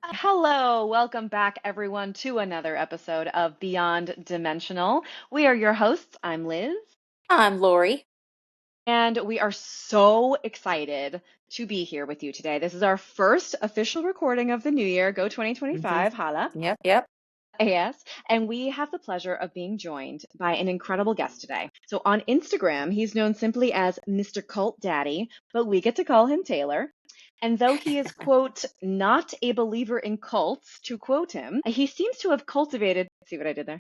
Hello, welcome back everyone to another episode of Beyond Dimensional. We are your hosts. I'm Liz, I'm Lori. and we are so excited to be here with you today. This is our first official recording of the new year. Go hmm 2025, holla. Yep. Yes, and we have the pleasure of being joined by an incredible guest today. So on Instagram, he's known simply as Mr. Cult Daddy, but we get to call him Taylor. And though he is, quote, not a believer in cults, to quote him, he seems to have cultivated, see what I did there?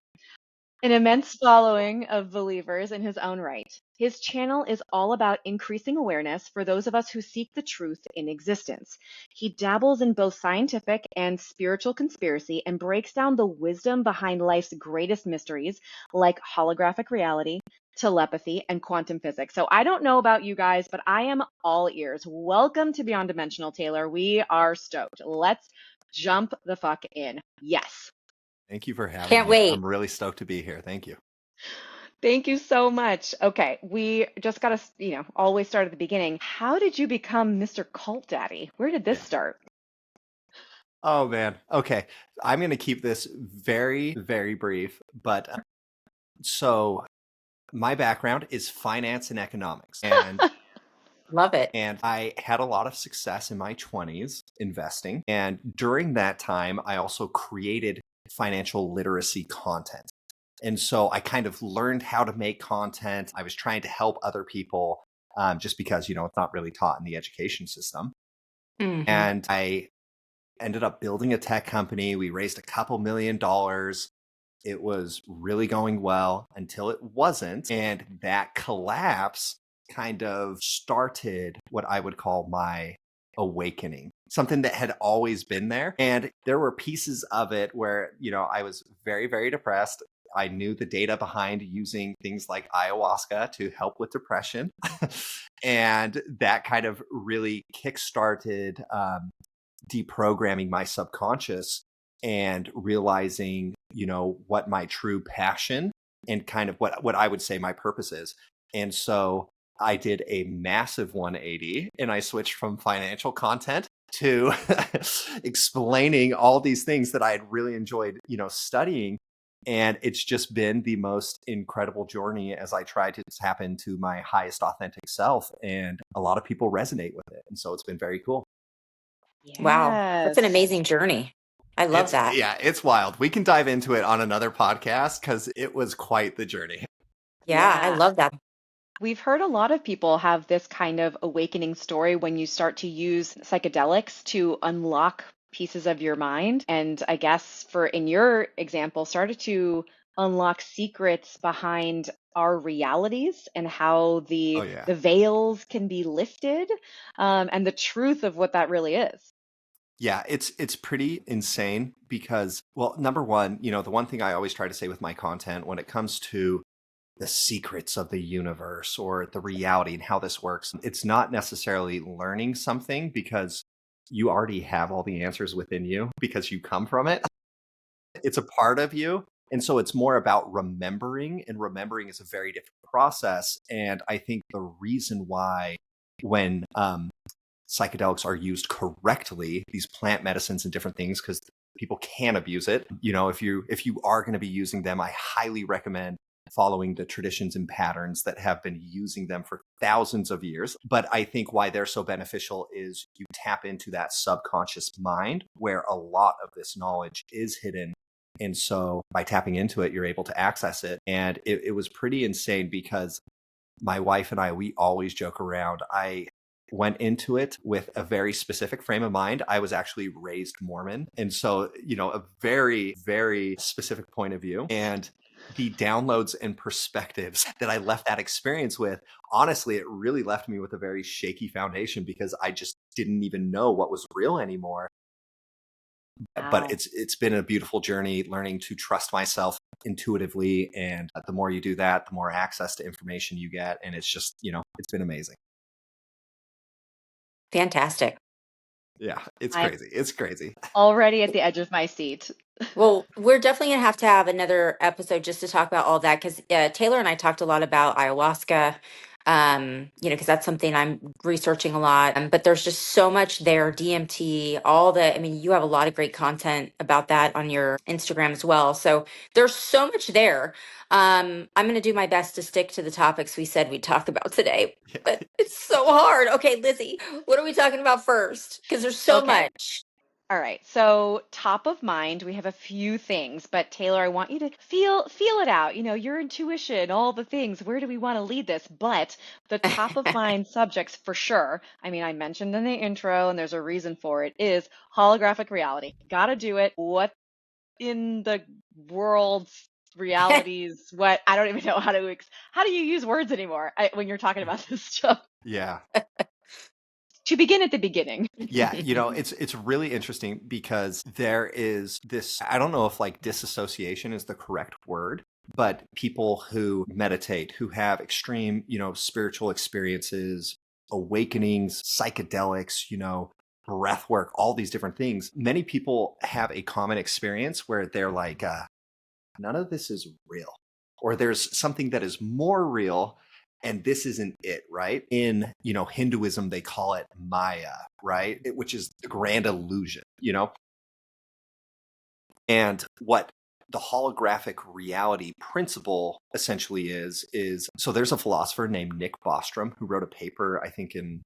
An immense following of believers in his own right. His channel is all about increasing awareness for those of us who seek the truth in existence. He dabbles in both scientific and spiritual conspiracy and breaks down the wisdom behind life's greatest mysteries, like holographic reality, telepathy, and quantum physics. So I don't know about you guys, but I am all ears. Welcome to Beyond Dimensional, Taylor. We are stoked. Let's jump the fuck in. Yes. Thank you for having Can't me. wait. I'm really stoked to be here. Thank you. Thank you so much. Okay, we just got to, always start at the beginning. How did you become Mr. Cult Daddy? Where did this Yeah. start? Oh, man. Okay. I'm going to keep this very, very brief. But so my background is finance and economics. Love it. And I had a lot of success in my 20s investing. And during that time, I also created financial literacy content. And so I kind of learned how to make content. I was trying to help other people just because, it's not really taught in the education system. hmm And I ended up building a tech company. We raised a couple $1 million. It was really going well until it wasn't. And that collapse kind of started what I would call my awakening, something that had always been there. And there were pieces of it where, I was very, very depressed. I knew the data behind using things like ayahuasca to help with depression. And that kind of really kickstarted deprogramming my subconscious and realizing, what my true passion and kind of what I would say my purpose is. And so I did a massive 180 and I switched from financial content to explaining all these things that I had really enjoyed, studying. And it's just been the most incredible journey as I try to tap into my highest authentic self. And a lot of people resonate with it. And so it's been very cool. Wow. That's an Yes. amazing journey. I love that. It's wild. We can dive into it on another podcast because it was quite the journey. Yeah, I Yeah. love that. We've heard a lot of people have this kind of awakening story when you start to use psychedelics to unlock pieces of your mind. And I guess in your example, started to unlock secrets behind our realities and how Oh the yeah. the veils can be lifted, and the truth of what that really is. Yeah, it's pretty insane because, well, number one, the one thing I always try to say with my content when it comes to the secrets of the universe or the reality and how this works, it's not necessarily learning something because you already have all the answers within you because you come from it. It's a part of you. And so it's more about remembering, and remembering is a very different process. And I think the reason why when psychedelics are used correctly, these plant medicines and different things, because people can abuse it. If you are going to be using them, I highly recommend following the traditions and patterns that have been using them for thousands of years. But I think why they're so beneficial is you tap into that subconscious mind where a lot of this knowledge is hidden. And so by tapping into it, you're able to access it. And it was pretty insane because my wife and I, we always joke around. I went into it with a very specific frame of mind. I was actually raised Mormon. And so, a very, very specific point of view. And the downloads and perspectives that I left that experience with, honestly, it really left me with a very shaky foundation because I just didn't even know what was real anymore. But Wow. it's been a beautiful journey learning to trust myself intuitively. And the more you do that, the more access to information you get. And it's just, it's been amazing. Fantastic. Yeah, it's I'm crazy. It's crazy. already at the edge of my seat. Well, we're definitely going to have another episode just to talk about all that because Taylor and I talked a lot about ayahuasca. because that's something I'm researching a lot. But there's just so much there, DMT, I mean, you have a lot of great content about that on your Instagram as well. So there's so much there. I'm going to do my best to stick to the topics we said we'd talk about today, Yeah. but it's so hard. Okay, Lizzie, what are we talking about first? Because there's so Okay. much. All right. So top of mind, we have a few things, but Taylor, I want you to feel it out. Your intuition, all the things. Where do we want to lead this? But the top of mind subjects for sure. I mean, I mentioned in the intro, and there's a reason for it, is holographic reality. Gotta do it. What in the world's realities? What I don't even know how do you use words anymore when you're talking about this stuff? Yeah. To begin at the beginning. Yeah, it's really interesting because there is this, I don't know if like disassociation is the correct word, but people who meditate, who have extreme, spiritual experiences, awakenings, psychedelics, breath work, all these different things. Many people have a common experience where they're like, none of this is real, or there's something that is more real and this isn't it, right? In Hinduism they call it Maya, right? Which is the grand illusion. And what the holographic reality principle essentially is so there's a philosopher named Nick Bostrom who wrote a paper, I think in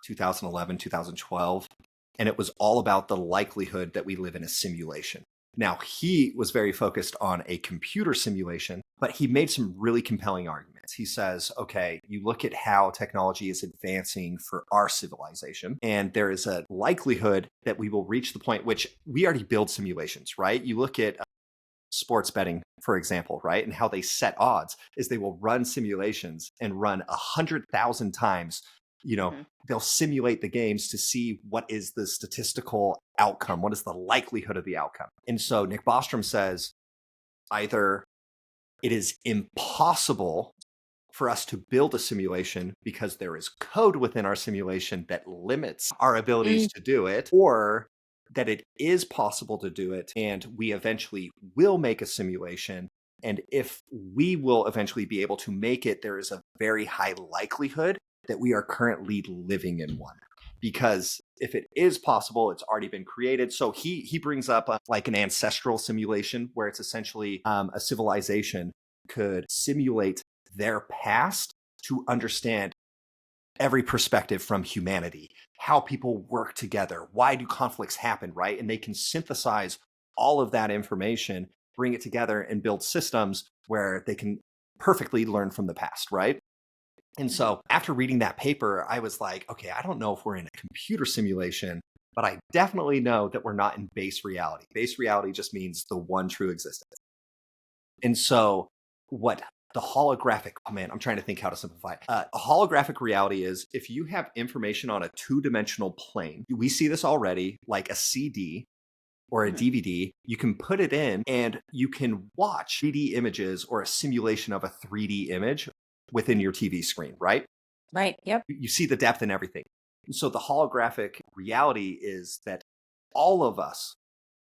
2011, 2012, and it was all about the likelihood that we live in a simulation. Now, he was very focused on a computer simulation, but he made some really compelling arguments. He says, okay, you look at how technology is advancing for our civilization, and there is a likelihood that we will reach the point which we already build simulations, right? You look at sports betting, for example, right? And how they set odds is they will run simulations and run 100,000 times. They'll simulate the games to see what is the statistical outcome, what is the likelihood of the outcome. And so Nick Bostrom says either it is impossible for us to build a simulation because there is code within our simulation that limits our abilities to do it, or that it is possible to do it and we eventually will make a simulation. And if we will eventually be able to make it, there is a very high likelihood that we are currently living in one. Because if it is possible, it's already been created. So he brings up like an ancestral simulation where it's essentially a civilization could simulate their past to understand every perspective from humanity, how people work together, why do conflicts happen, right? And they can synthesize all of that information, bring it together, and build systems where they can perfectly learn from the past, right? And so after reading that paper, I was like, okay, I don't know if we're in a computer simulation, but I definitely know that we're not in base reality. Base reality just means the one true existence. And so what the holographic, oh man, I'm trying to think how to simplify it. A holographic reality is if you have information on a two-dimensional plane, we see this already, like a CD or a DVD, you can put it in and you can watch 3D images or a simulation of a 3D image within your TV screen, right? Right. Yep. You see the depth and everything. And so the holographic reality is that all of us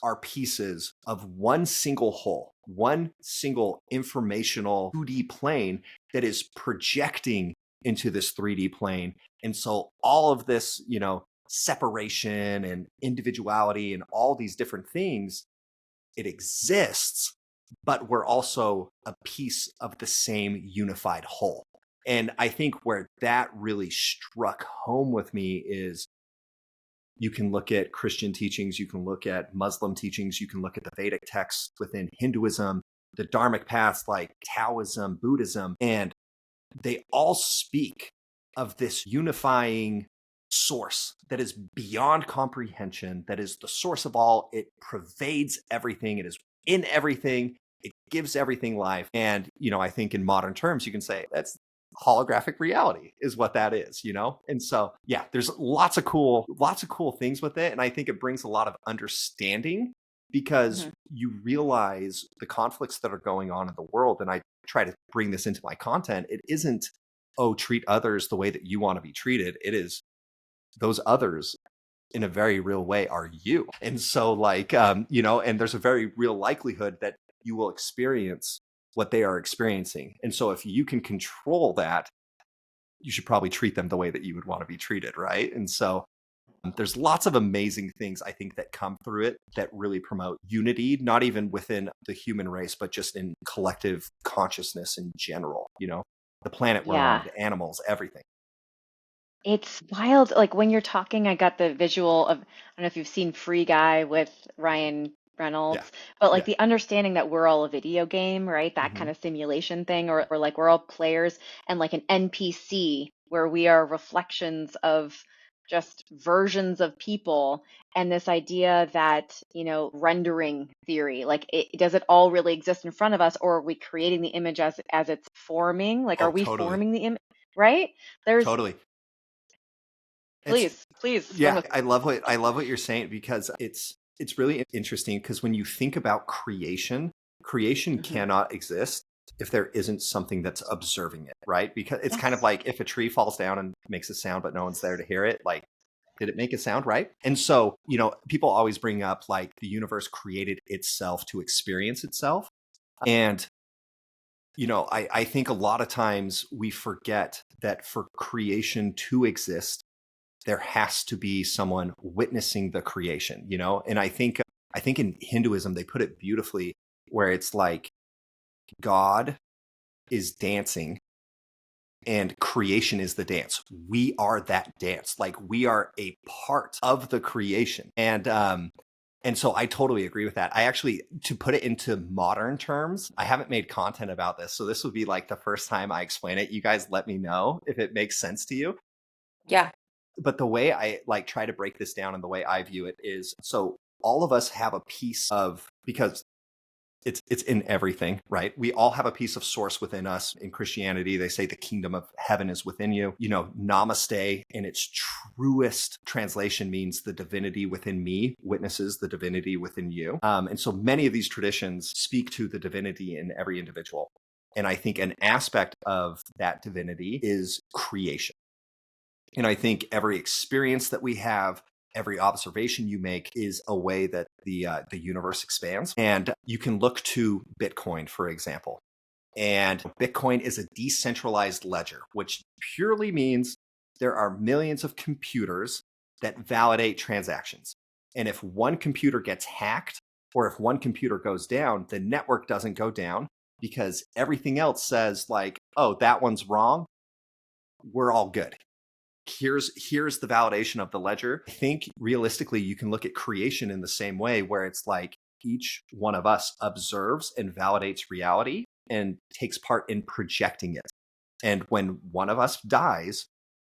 are pieces of one single whole, one single informational 2D plane that is projecting into this 3D plane. And so all of this, separation and individuality and all these different things, it exists, but we're also a piece of the same unified whole. And I think where that really struck home with me is you can look at Christian teachings, you can look at Muslim teachings, you can look at the Vedic texts within Hinduism, the Dharmic paths like Taoism, Buddhism, and they all speak of this unifying source that is beyond comprehension, that is the source of all. It pervades everything. It is in everything. It gives everything life. And, I think in modern terms, you can say that's holographic reality is what that is, And so, yeah, there's lots of cool things with it. And I think it brings a lot of understanding because you realize the conflicts that are going on in the world. And I try to bring this into my content. It isn't, oh, treat others the way that you want to be treated. It is those others in a very real way are you. And so and there's a very real likelihood that you will experience what they are experiencing. And so if you can control that, you should probably treat them the way that you would want to be treated, right? And so there's lots of amazing things I think that come through it that really promote unity, not even within the human race, but just in collective consciousness in general, the planet we're on, Yeah. the animals, everything. It's wild. Like when you're talking, I got the visual of, I don't know if you've seen Free Guy with Ryan Yeah. Reynolds, but like Yeah. the understanding that we're all a video game, right? That Hmm. kind of simulation thing, or like we're all players and like an NPC where we are reflections of just versions of people. And this idea that, rendering theory, like does it all really exist in front of us, or are we creating the image as it's forming? Like, are Oh, we totally. forming the image, right? There's, Totally. It's please run Yeah, with. I love what you're saying, because it's really interesting, because when you think about creation Mhm. cannot exist if there isn't something that's observing it, right? Because it's kind of Yes. like if a tree falls down and makes a sound but no one's there to hear it, like, did it make a sound, right? And so, people always bring up like the universe created itself to experience itself. And I think a lot of times we forget that for creation to exist, there has to be someone witnessing the creation, and I think in Hinduism they put it beautifully, where it's like God is dancing and creation is the dance. We are that dance. Like, we are a part of the creation. And so I totally agree with that. I actually, to put it into modern terms, I haven't made content about this, so this would be like the first time I explain it. You guys let me know if it makes sense to you. Yeah. But the way I like try to break this down and the way I view it is, so all of us have a piece of, because it's in everything, right? We all have a piece of source within us. In Christianity, they say the kingdom of heaven is within you. Namaste in its truest translation means the divinity within me witnesses the divinity within you. And so many of these traditions speak to the divinity in every individual. And I think an aspect of that divinity is creation. And I think every experience that we have, every observation you make, is a way that the universe expands. And you can look to Bitcoin, for example. And Bitcoin is a decentralized ledger, which purely means there are millions of computers that validate transactions. And if one computer gets hacked, or if one computer goes down, the network doesn't go down, because everything else says like, oh, that one's wrong. We're all good. Here's the validation of the ledger. I think realistically you can look at creation in the same way, where it's like each one of us observes and validates reality and takes part in projecting it. And when one of us dies,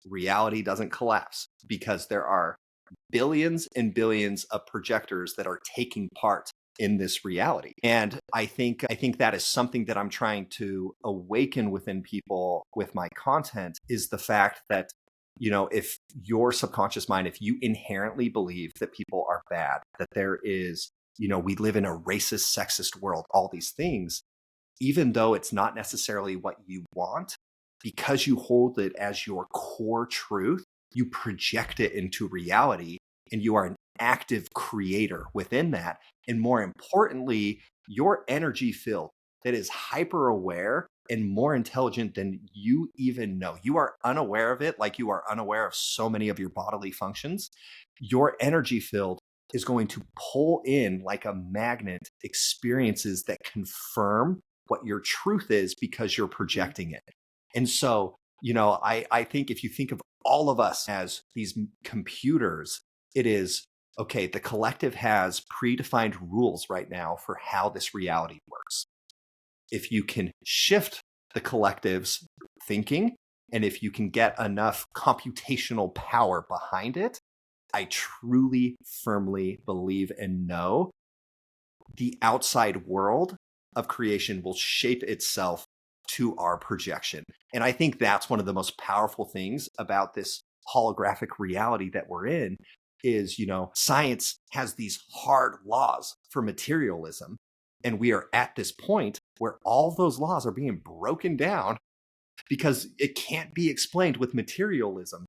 reality doesn't collapse, because there are billions and billions of projectors that are taking part in this reality. And I think that is something that I'm trying to awaken within people with my content, is the fact that if your subconscious mind, if you inherently believe that people are bad, that there is, we live in a racist, sexist world, all these things, even though it's not necessarily what you want, because you hold it as your core truth, you project it into reality, and you are an active creator within that. And more importantly, your energy field that is hyper aware and more intelligent than you even know. You are unaware of it, like you are unaware of so many of your bodily functions. Your energy field is going to pull in, like a magnet, experiences that confirm what your truth is, because you're projecting it. And so, I think if you think of all of us as these computers, it is, okay, the collective has predefined rules right now for how this reality works. If you can shift the collective's thinking, and if you can get enough computational power behind it, I truly, firmly believe and know the outside world of creation will shape itself to our projection. And I think that's one of the most powerful things about this holographic reality that we're in is, science has these hard laws for materialism. And we are at this point where all those laws are being broken down, because it can't be explained with materialism.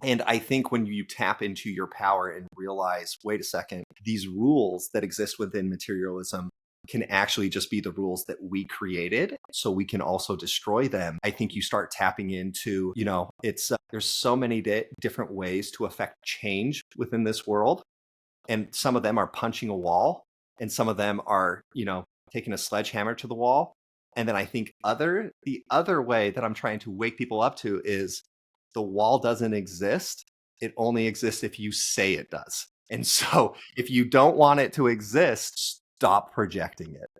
And I think when you tap into your power and realize, wait a second, these rules that exist within materialism can actually just be the rules that we created, so we can also destroy them. I think you start tapping into, it's there's so many different ways to affect change within this world, and some of them are punching a wall, and some of them are, taking a sledgehammer to the wall. And then I think the other way that I'm trying to wake people up to is the wall doesn't exist. It only exists if you say it does. And so if you don't want it to exist, stop projecting it.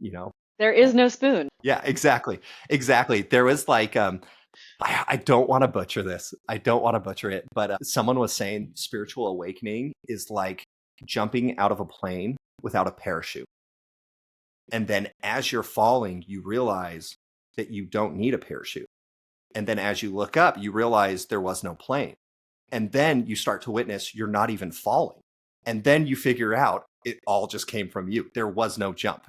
There is no spoon. Yeah, exactly. Exactly. There was like, I don't want to butcher this. I don't want to butcher it, but someone was saying spiritual awakening is like jumping out of a plane without a parachute. And then as you're falling, you realize that you don't need a parachute. And then as you look up, you realize there was no plane. And then you start to witness you're not even falling. And then you figure out it all just came from you. There was no jump,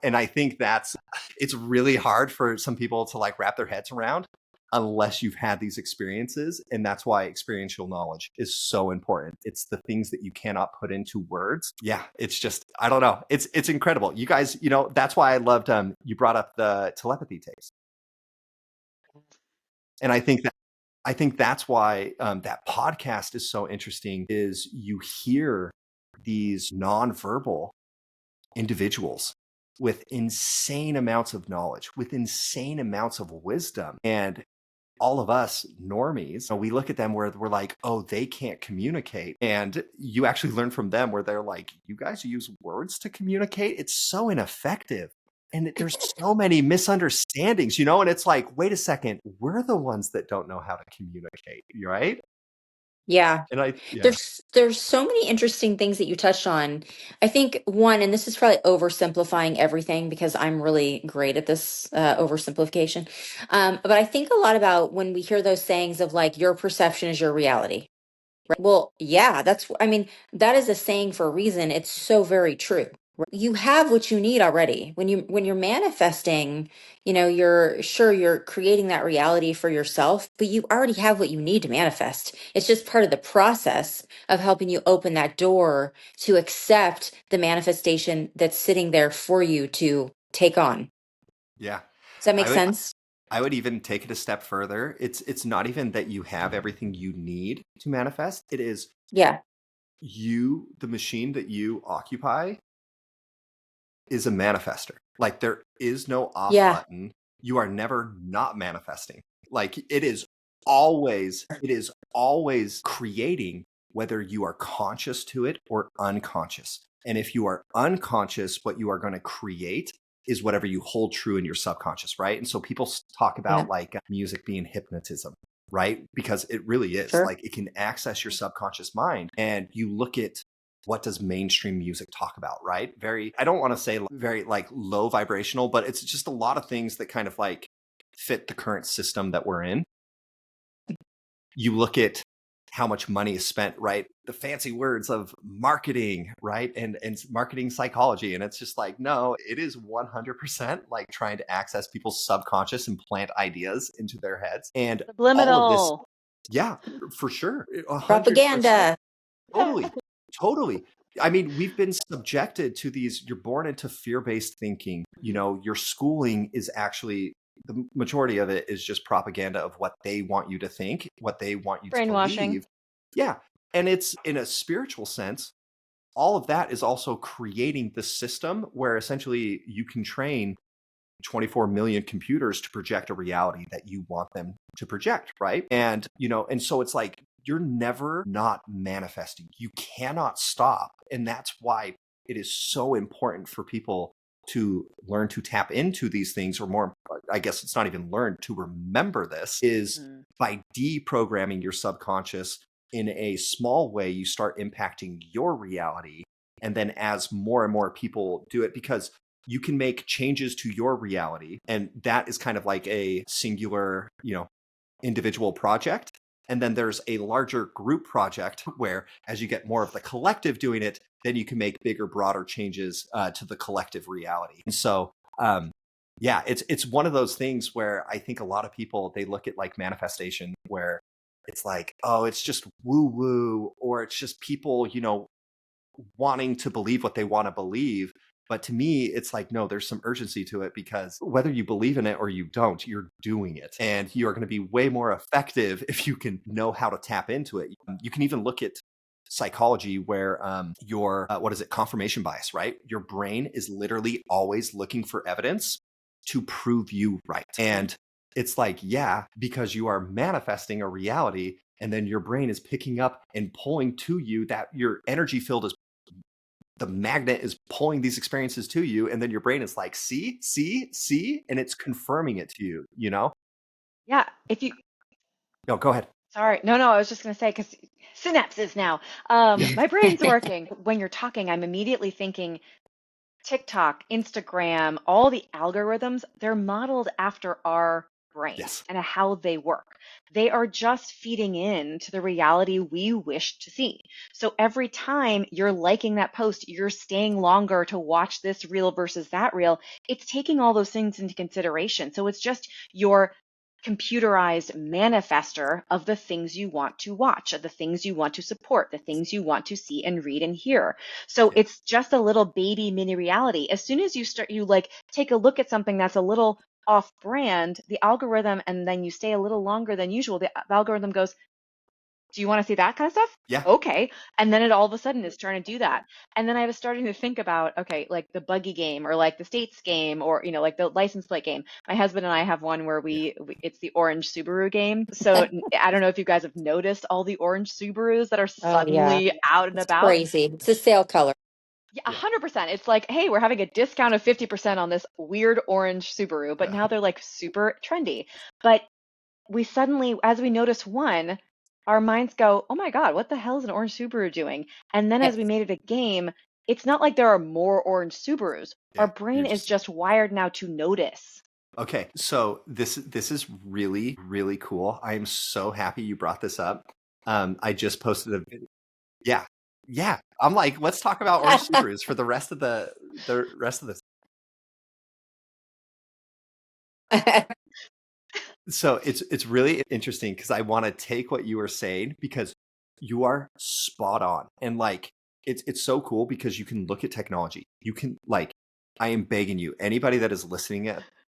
And I think it's really hard for some people to like wrap their heads around unless you've had these experiences. And that's why experiential knowledge is so important. It's the things that you cannot put into words. Yeah, it's just, I don't know. It's incredible. You guys, that's why I loved, you brought up the telepathy tapes. And I think that's why that podcast is so interesting, is you hear these nonverbal individuals with insane amounts of knowledge, with insane amounts of wisdom. And all of us normies, we look at them where we're like, oh, they can't communicate. And you actually learn from them where they're like, you guys use words to communicate? It's so ineffective. And there's so many misunderstandings, and it's like, wait a second, we're the ones that don't know how to communicate, right? Yeah. And There's so many interesting things that you touched on. I think one, and this is probably oversimplifying everything because I'm really great at this oversimplification. But I think a lot about when we hear those sayings of like, your perception is your reality. Right? Well, yeah, that is a saying for a reason. It's so very true. Right? You have what you need already. When you're manifesting, you're creating that reality for yourself, but you already have what you need to manifest. It's just part of the process of helping you open that door to accept the manifestation that's sitting there for you to take on. yeah, Does that make I would sense? I would even take it a step further. It's not even that you have everything you need to manifest. It is Yeah. the machine that you occupy is a manifester. Like there is no off Yeah. button. You are never not manifesting. Like it is always creating, whether you are conscious to it or unconscious. And if you are unconscious, what you are going to create is whatever you hold true in your subconscious, right? And so people talk about like music being hypnotism, right? Because it really is. Sure. Like it can access your subconscious mind. And you look at, what does mainstream music talk about, right? I don't want to say very like low vibrational, but it's just a lot of things that kind of like fit the current system that we're in. You look at how much money is spent, right? The fancy words of marketing, right? And marketing psychology. And it's just like, no, it is 100% like trying to access people's subconscious and plant ideas into their heads. And all of this, Subliminal. yeah, for sure. 100%. Propaganda. Totally. I mean, we've been subjected to these, you're born into fear-based thinking. Your schooling is actually, the majority of it is just propaganda of what they want you to think, what they want you to Brainwashing. believe. Yeah. And it's, in a spiritual sense, all of that is also creating the system where essentially you can train 24 million computers to project a reality that you want them to project, right? And, and so it's like, you're never not manifesting. You cannot stop. And that's why it is so important for people to learn to tap into these things, or more, I guess it's not even learn, to remember this, is by deprogramming your subconscious in a small way, you start impacting your reality. And then as more and more people do it, because you can make changes to your reality, and that is kind of like a singular, individual project. And then there's a larger group project where, as you get more of the collective doing it, then you can make bigger, broader changes to the collective reality. And so, yeah, it's one of those things where I think a lot of people, they look at like manifestation, where it's like, oh, it's just woo woo, or it's just people, wanting to believe what they want to believe. But to me, it's like, no, there's some urgency to it, because whether you believe in it or you don't, you're doing it. And you are going to be way more effective if you can know how to tap into it. You can even look at psychology where your, what is it, confirmation bias, right? Your brain is literally always looking for evidence to prove you right. And it's like, yeah, because you are manifesting a reality, and then your brain is picking up and pulling to you, that your energy field is, the magnet is pulling these experiences to you, and then your brain is like, see, and it's confirming it to you, you know? Yeah. If you, No, go ahead. sorry, no, I was just going to say, because synapses now, Yeah. my brain's working. When you're talking, I'm immediately thinking TikTok, Instagram, all the algorithms, they're modeled after our brain Yes. and how they work. They are just feeding in to the reality we wish to see. So every time you're liking that post, you're staying longer to watch this reel versus that reel. It's taking all those things into consideration. So it's just your computerized manifester of the things you want to watch, of the things you want to support, the things you want to see and read and hear. So Yeah. it's just a little baby mini reality. As soon as you start, you like take a look at something that's a little off brand, the algorithm, and then you stay a little longer than usual, the algorithm goes, do you want to see that kind of stuff? Yeah. Okay. And then it all of a sudden is trying to do that. And then I was starting to think about, okay, like the buggy game or like the states game or, like the license plate game. My husband and I have one where Yeah. it's the orange Subaru game. So I don't know if you guys have noticed all the orange Subarus that are Oh yeah, suddenly out and it's about. crazy. It's a sale color. Yeah, Yeah. 100%. It's like, hey, we're having a discount of 50% on this weird orange Subaru, but Yeah. now they're like super trendy. But we suddenly, as we notice one, our minds go, oh my God, what the hell is an orange Subaru doing? And then as we made it a game, it's not like there are more orange Subarus. Our Yeah. You're brain is just just wired now to notice. okay. So this is really, really cool. I am so happy you brought this up. I just posted a video. Yeah. Yeah. I'm like, let's talk about orange Subarus for the rest of this. So it's really interesting, because I want to take what you were saying, because you are spot on. And like, it's so cool, because you can look at technology. You can, like, I am begging you, anybody that is listening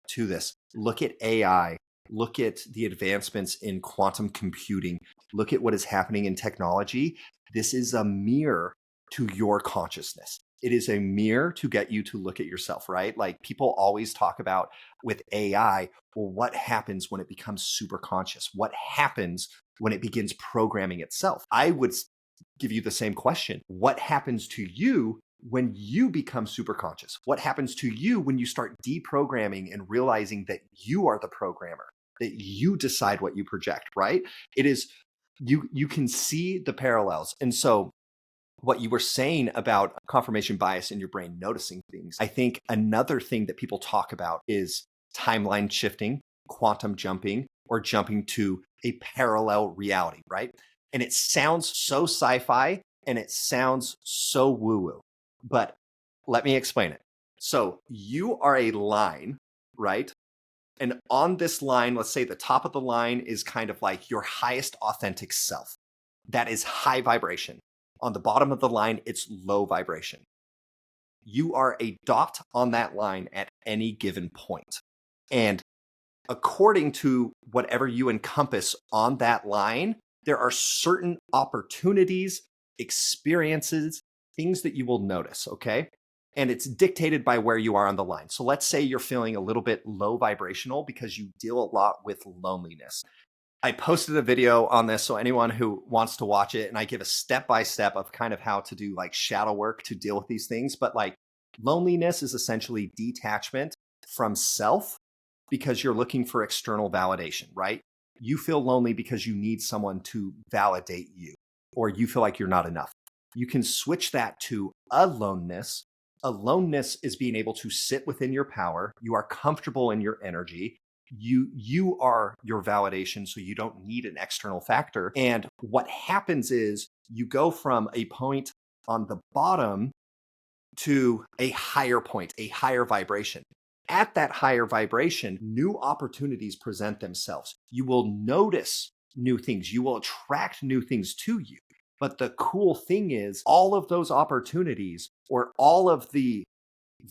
to this, look at AI, look at the advancements in quantum computing, look at what is happening in technology. This is a mirror to your consciousness. It is a mirror to get you to look at yourself, right? Like, people always talk about with AI, well, what happens when it becomes super conscious? What happens when it begins programming itself? I would give you the same question. What happens to you when you become super conscious? What happens to you when you start deprogramming and realizing that you are the programmer, that you decide what you project, right? It is, you can see the parallels. And so what you were saying about confirmation bias in your brain noticing things, I think another thing that people talk about is timeline shifting, quantum jumping, or jumping to a parallel reality, right? And it sounds so sci-fi and it sounds so woo-woo, but let me explain it. So you are a line, right? And on this line, let's say the top of the line is kind of like your highest authentic self. That is high vibration. On the bottom of the line, it's low vibration. You are a dot on that line at any given point. And according to whatever you encompass on that line, there are certain opportunities, experiences, things that you will notice, okay? And it's dictated by where you are on the line. So let's say you're feeling a little bit low vibrational because you deal a lot with loneliness. I posted a video on this, so anyone who wants to watch it, and I give a step by step of kind of how to do like shadow work to deal with these things. But like, loneliness is essentially detachment from self because you're looking for external validation, right? You feel lonely because you need someone to validate you, or you feel like you're not enough. You can switch that to aloneness. Aloneness is being able to sit within your power. You are comfortable in your energy. You are your validation, so you don't need an external factor. And what happens is you go from a point on the bottom to a higher point, a higher vibration. At that higher vibration, new opportunities present themselves. You will notice new things. You will attract new things to you. But the cool thing is, all of those opportunities, or all of the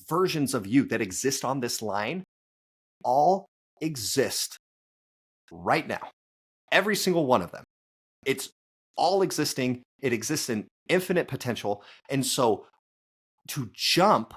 versions of you that exist on this line all exist right now. Every single one of them. It's all existing. It exists in infinite potential. And so to jump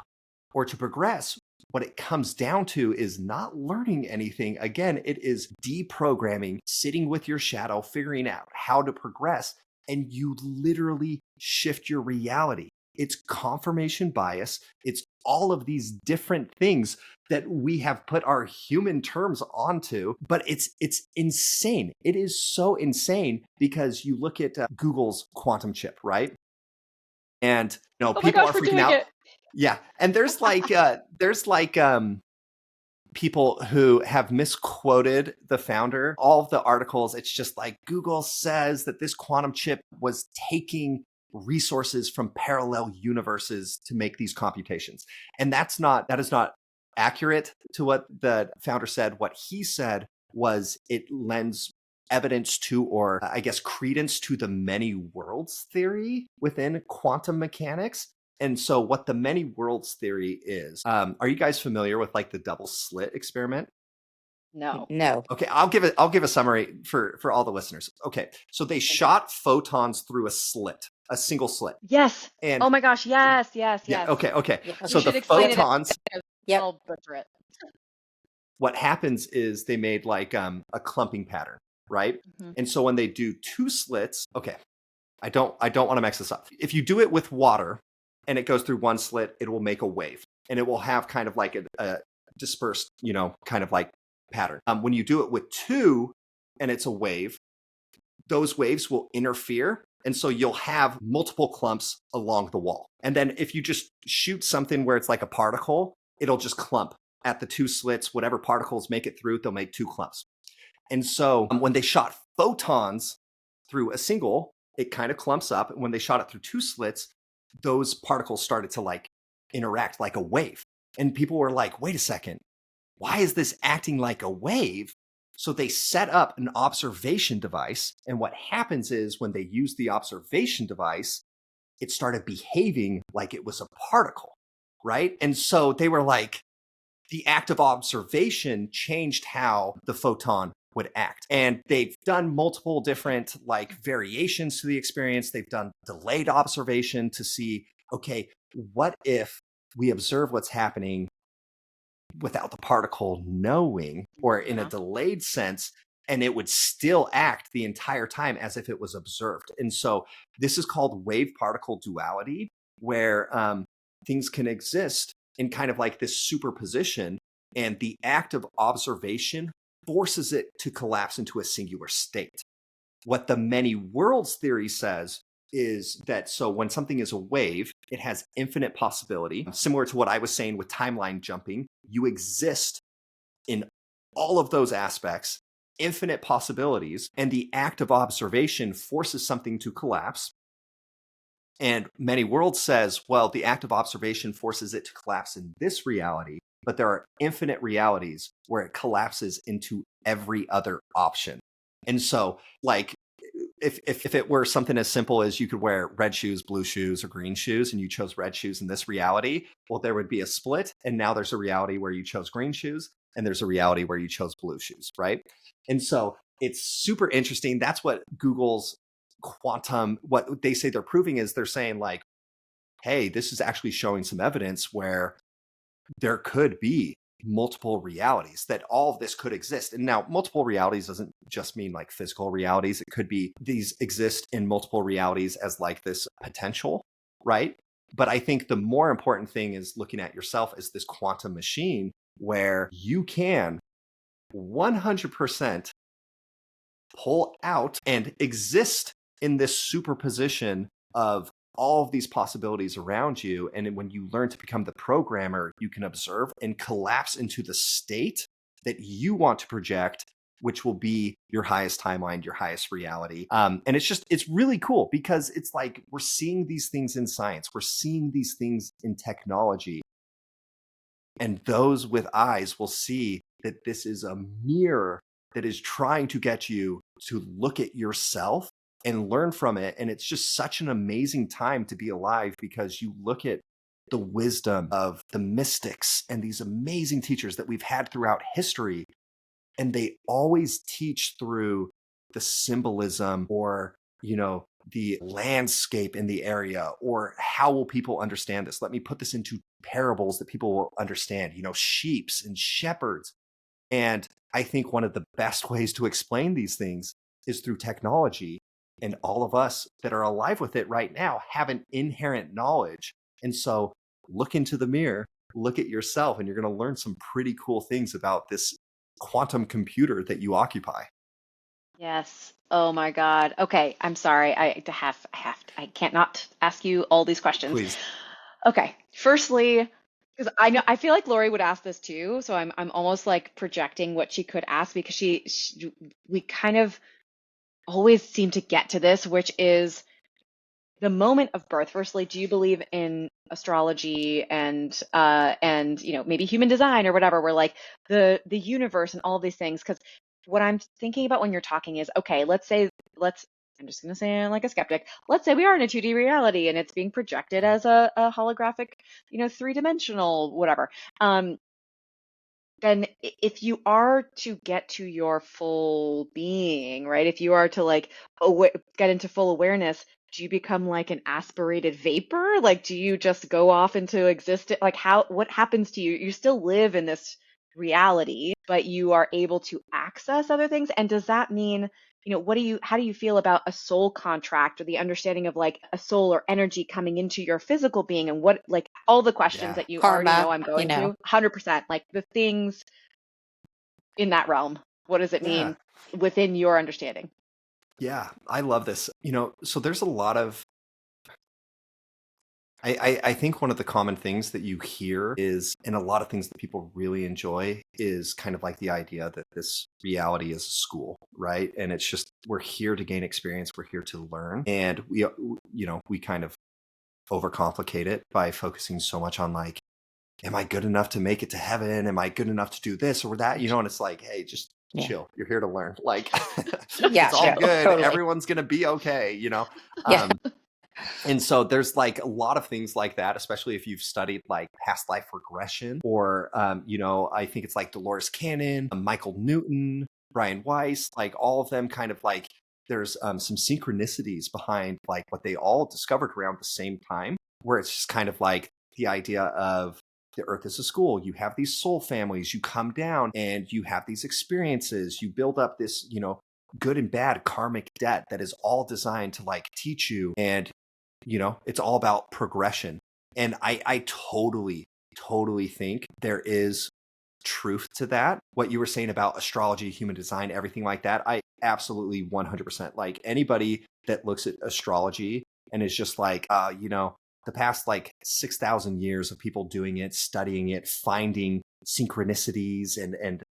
or to progress, what it comes down to is not learning anything. Again, it is deprogramming, sitting with your shadow, figuring out how to progress, and you literally shift your reality. It's confirmation bias. It's all of these different things that we have put our human terms onto, but it's insane. It is so insane because you look at Google's quantum chip, right? And Oh my people gosh, are we're freaking doing out. it. Yeah, and there's people who have misquoted the founder. All of the articles, it's just like Google says that this quantum chip was taking resources from parallel universes to make these computations. And that is not accurate to what the founder said. What he said was it lends evidence to, or I guess credence to, the many worlds theory within quantum mechanics. And so what the many worlds theory is, are you guys familiar with like the double slit experiment? No. No. Okay, I'll give a summary for all the listeners. Okay, so they shot photons through a single slit. Yes. And Oh my gosh. Yes. Yes. yeah, Yes. okay. Yeah, You So the should explain it. photons, Yep. I'll butcher it. what happens is they made like a clumping pattern, right? Mhm. And so when they do two slits, okay, I don't want to mix this up. If you do it with water and it goes through one slit, it will make a wave, and it will have kind of like a dispersed, kind of like pattern. When you do it with two and it's a wave, those waves will interfere. And so you'll have multiple clumps along the wall. And then if you just shoot something where it's like a particle, it'll just clump at the two slits. Whatever particles make it through, they'll make two clumps. And so when they shot photons through a single, it kind of clumps up. And when they shot it through two slits, those particles started to like interact like a wave. And people were like, wait a second, why is this acting like a wave? So they set up an observation device. And what happens is when they use the observation device, it started behaving like it was a particle, right? And so they were like, the act of observation changed how the photon would act. And they've done multiple different like variations to the experience. They've done delayed observation to see, okay, what if we observe what's happening without the particle knowing, or in a delayed sense, and it would still act the entire time as if it was observed. And so this is called wave particle duality, where things can exist in kind of like this superposition, and the act of observation forces it to collapse into a singular state. What the many worlds theory says is that, so when something is a wave, it has infinite possibility. Similar to what I was saying with timeline jumping, you exist in all of those aspects, infinite possibilities, and the act of observation forces something to collapse. And many worlds says, well, the act of observation forces it to collapse in this reality, but there are infinite realities where it collapses into every other option. And so, like, if it were something as simple as you could wear red shoes, blue shoes, or green shoes, and you chose red shoes in this reality, well, there would be a split. And now there's a reality where you chose green shoes, and there's a reality where you chose blue shoes, right? And so it's super interesting. That's what Google's quantum, what they say they're proving is they're saying like, hey, this is actually showing some evidence where there could be multiple realities, that all of this could exist. And now multiple realities doesn't just mean like physical realities. It could be these exist in multiple realities as like this potential, right? But I think the more important thing is looking at yourself as this quantum machine where you can 100% pull out and exist in this superposition of all of these possibilities around you. And when you learn to become the programmer, you can observe and collapse into the state that you want to project, which will be your highest timeline, your highest reality. And it's really cool because it's like we're seeing these things in science, we're seeing these things in technology. And those with eyes will see that this is a mirror that is trying to get you to look at yourself and learn from it. And it's just such an amazing time to be alive because you look at the wisdom of the mystics and these amazing teachers that we've had throughout history. And they always teach through the symbolism or, the landscape in the area, or how will people understand this? Let me put this into parables that people will understand, sheeps and shepherds. And I think one of the best ways to explain these things is through technology. And all of us that are alive with it right now have an inherent knowledge. And so look into the mirror, look at yourself, and you're going to learn some pretty cool things about this quantum computer that you occupy. Yes. Oh my God. Okay. I'm sorry. I can't not ask you all these questions. Please. Okay. Firstly, because I feel like Lori would ask this too, so I'm almost like projecting what she could ask because we kind of always seem to get to this, which is the moment of birth. Firstly, do you believe in astrology and maybe human design or whatever, where like the universe and all of these things? Because what I'm thinking about when you're talking is, okay, let's I'm just gonna say it like a skeptic. Let's say we are in a 2D reality and it's being projected as a holographic, three-dimensional whatever. Then if you are to get to your full being, right? If you are to like get into full awareness, do you become like an aspirated vapor? Like, do you just go off into existence? Like, what happens to you? You still live in this reality, but you are able to access other things. And does that mean, how do you feel about a soul contract or the understanding of like a soul or energy coming into your physical being and what, like all the questions Yeah. that you already know Karma, I'm going to? 100%, like the things in that realm. What does it Yeah. mean within your understanding? Yeah. I love this. So there's a lot of, I think one of the common things that you hear is, and a lot of things that people really enjoy is kind of like the idea that this reality is a school, right? And it's just, we're here to gain experience. We're here to learn. And we kind of overcomplicate it by focusing so much on like, am I good enough to make it to heaven? Am I good enough to do this or that? And it's like, hey, just Yeah. chill. You're here to learn. Like, Yeah, it's all good. totally. Everyone's going to be okay, Yeah. And so there's like a lot of things like that, especially if you've studied like past life regression or, I think it's like Dolores Cannon, Michael Newton, Brian Weiss, like all of them kind of like there's some synchronicities behind like what they all discovered around the same time, where it's just kind of like the idea of the earth is a school. You have these soul families, you come down and you have these experiences, you build up this, good and bad karmic debt that is all designed to like teach you. And it's all about progression. And I totally, totally think there is truth to that. What you were saying about astrology, human design, everything like that, I absolutely 100% like anybody that looks at astrology and is just like, the past like 6,000 years of people doing it, studying it, finding synchronicities and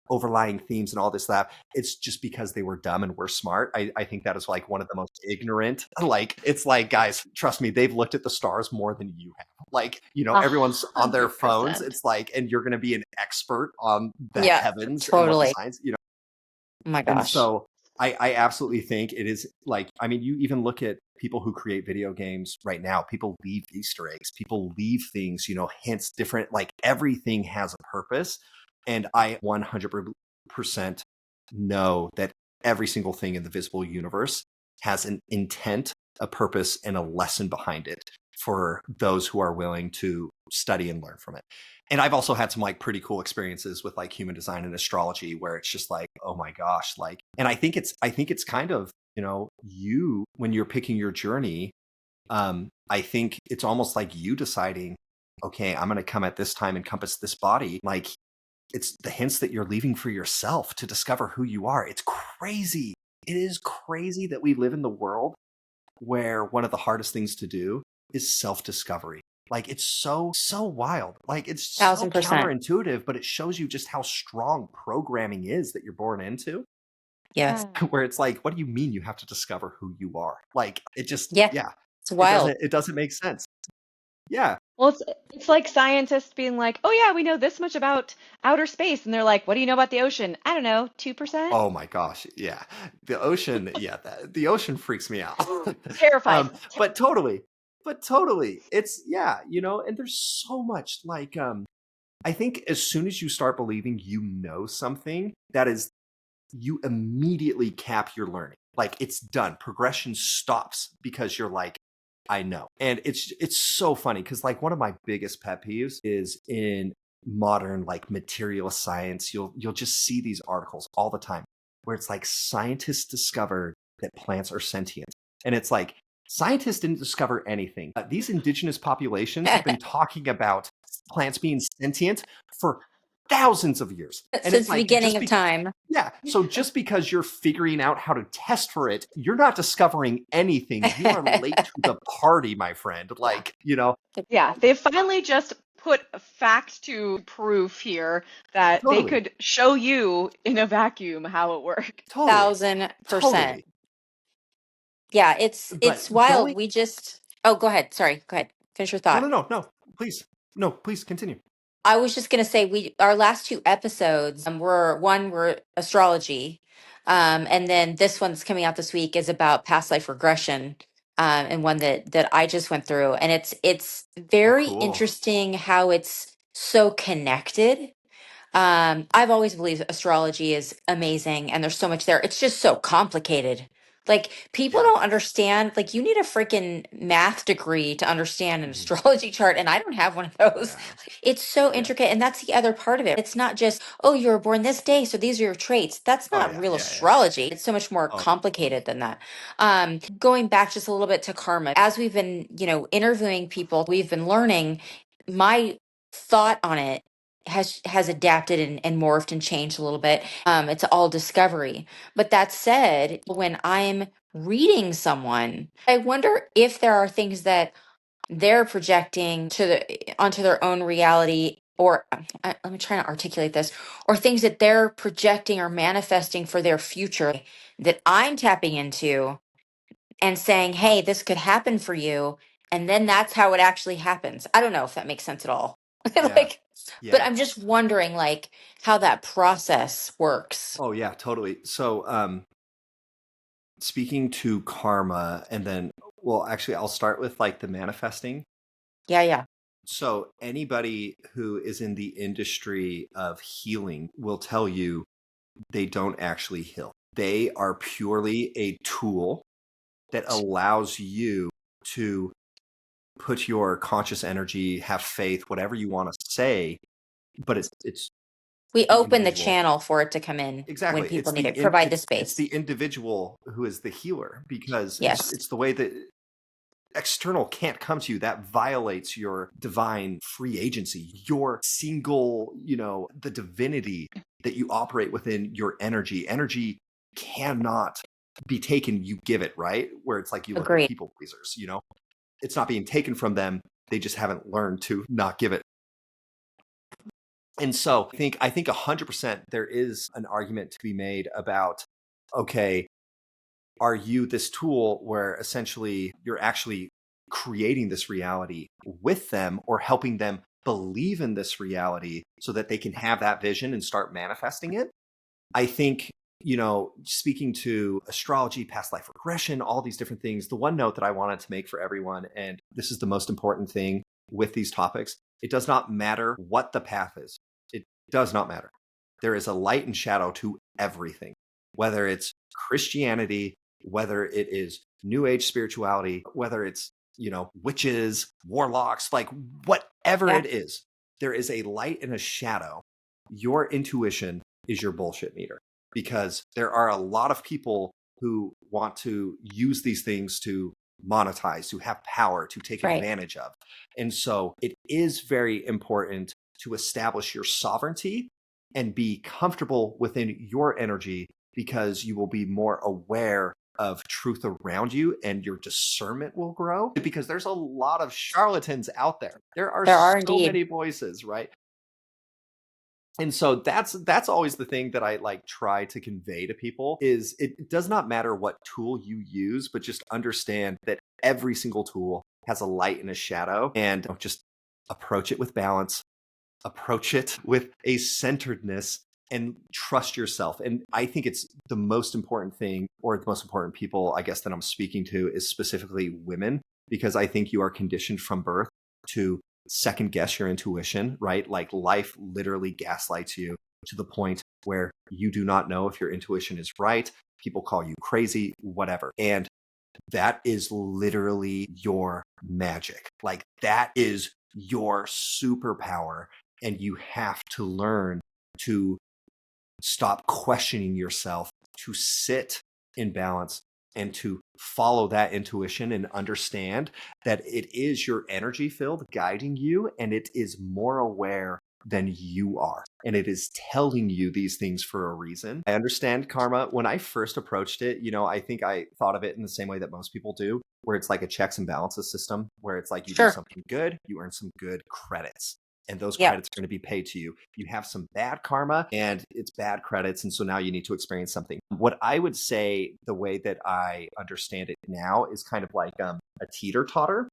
overlying themes and all this stuff. It's just because they were dumb and we're smart. I think that is like one of the most ignorant. Like, it's like, guys, trust me, they've looked at the stars more than you have. Like, everyone's on their phones. 100%. It's like, and you're going to be an expert on the Yeah, heavens and what the totally. science, Oh my and gosh. so I absolutely think it is like, I mean, you even look at people who create video games right now, people leave Easter eggs, people leave things, hints, different, like everything has a purpose. And I 100% know that every single thing in the visible universe has an intent, a purpose, and a lesson behind it for those who are willing to study and learn from it. And I've also had some like pretty cool experiences with like human design and astrology where it's just like, oh my gosh, like, and I think it's kind of, you, when you're picking your journey, I think it's almost like you deciding, okay, I'm going to come at this time, encompass this body. Like, it's the hints that you're leaving for yourself to discover who you are. It's crazy. It is crazy that we live in the world where one of the hardest things to do is self-discovery. Like, it's so wild. Like, it's so 1000%. counterintuitive, but it shows you just how strong programming is that you're born into. Yes. Where it's like, what do you mean you have to discover who you are? Like, it just, Yeah. yeah, It's wild. it doesn't make sense. Yeah. Well, it's like scientists being like, "Oh yeah, we know this much about outer space," and they're like, "What do you know about the ocean?" I don't know, 2%. Oh my gosh. Yeah. The ocean, the ocean freaks me out. Terrifies. But totally. but totally. It's yeah, and there's so much like I think as soon as you start believing you know something, that is you immediately cap your learning. Like it's done. Progression stops because you're like, I know. And it's so funny because like one of my biggest pet peeves is in modern like materialist science. You'll just see these articles all the time where it's like scientists discovered that plants are sentient. And it's like scientists didn't discover anything. These indigenous populations have been talking about plants being sentient for thousands of years. And Since it's the like beginning of time. yeah. So just because you're figuring out how to test for it, you're not discovering anything. You are late to the party, my friend. Like, Yeah, they finally just put fact to proof here that they totally, could show you in a vacuum how it worked. totally, 1000%. totally. Yeah, it's But wild. going, We just Oh, go ahead. Sorry. Go ahead. Finish your no, thought. no, no, no, please. No, please continue. I was just gonna say our last two episodes were astrology, and then this one that's coming out this week is about past life regression, and one that I just went through, and it's Oh, very cool. interesting how it's so connected. I've always believed astrology is amazing and there's so much there. It's just so complicated. Like people Yeah. don't understand, like you need a freaking math degree to understand an Mhm. astrology chart and I don't have one of those. Yeah. It's so Yeah. intricate and that's the other part of it. It's not just, oh, you were born this day, so these are your traits. That's Oh, not yeah. real Yeah. Yeah. astrology. It's so much more Oh, complicated than that. Going back just a little bit to karma, as we've been, interviewing people, we've been learning my thought on it has adapted and morphed and changed a little bit. It's all discovery. But that said, when I'm reading someone, I wonder if there are things that they're projecting onto their own reality, or let me try to articulate this, or things that they're projecting or manifesting for their future that I'm tapping into and saying, hey, this could happen for you. And then that's how it actually happens. I don't know if that makes sense at all. yeah. Like, but Yeah. I'm just wondering, like, how that process works. Oh, yeah, totally. So, speaking to karma, and then, well, actually, I'll start with like the manifesting. Yeah, yeah. So, anybody who is in the industry of healing will tell you they don't actually heal. They are purely a tool that allows you to put your conscious energy, have faith, whatever you want to say, but it's We the open the individual. channel for it to come in when Exactly. people need it. Provide the It's space. the individual who is the healer because Yes, it's the way that external can't come to you. That violates your divine free agency, your single, the divinity that you operate within your energy. Energy cannot be taken, you give it, right? Where it's like you look at agreed. people pleasers, it's not being taken from them. They just haven't learned to not give it. And so I think 100% there is an argument to be made about, okay, are you this tool where essentially you're actually creating this reality with them or helping them believe in this reality so that they can have that vision and start manifesting it? I think, speaking to astrology, past life regression, all these different things, the one note that I wanted to make for everyone, and this is the most important thing with these topics, it does not matter what the path is. It does not matter. There is a light and shadow to everything, whether it's Christianity, whether it is New Age spirituality, whether it's, witches, warlocks, like whatever Yeah, it is, there is a light and a shadow. Your intuition is your bullshit meter because there are a lot of people who want to use these things to monetize, to have power, to take right. advantage of. And so it is very important to establish your sovereignty and be comfortable within your energy because you will be more aware of truth around you and your discernment will grow because there's a lot of charlatans out there. There are There are so indeed. many voices, right? And so that's always the thing that I like try to convey to people is it does not matter what tool you use, but just understand that every single tool has a light and a shadow and just approach it with balance, approach it with a centeredness and trust yourself. And I think it's the most important thing or the most important people, I guess, that I'm speaking to is specifically women because I think you are conditioned from birth to second guess your intuition, right? Like life literally gaslights you to the point where you do not know if your intuition is right. People call you crazy, whatever. And that is literally your magic. Like that is your superpower. And you have to learn to stop questioning yourself, to sit in balance and to follow that intuition and understand that it is your energy field guiding you, and it is more aware than you are. And it is telling you these things for a reason. I understand karma. When I first approached it, I think I thought of it in the same way that most people do, where it's like a checks and balances system, where it's like you do Sure. something good, you earn some good credits. And those Yep. credits are going to be paid to you. You have some bad karma and it's bad credits. And so now you need to experience something. What I would say, the way that I understand it now, is kind of like a teeter-totter,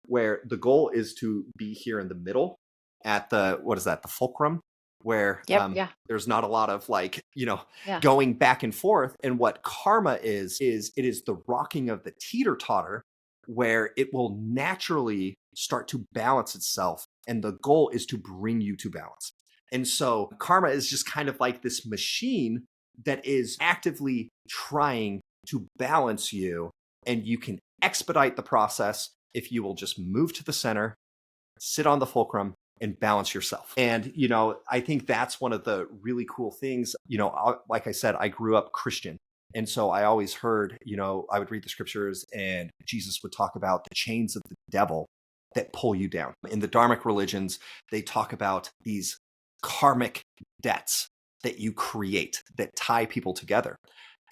where the goal is to be here in the middle at the fulcrum, where Yep. Yeah. there's not a lot of Yeah. going back and forth. And what karma is it is the rocking of the teeter-totter, where it will naturally start to balance itself. And the goal is to bring you to balance. And so karma is just kind of like this machine that is actively trying to balance you. And you can expedite the process if you will just move to the center, sit on the fulcrum, and balance yourself. And, I think that's one of the really cool things. Like I said, I grew up Christian. And so I always heard, I would read the scriptures and Jesus would talk about the chains of the devil that pull you down. In the Dharmic religions, they talk about these karmic debts that you create that tie people together.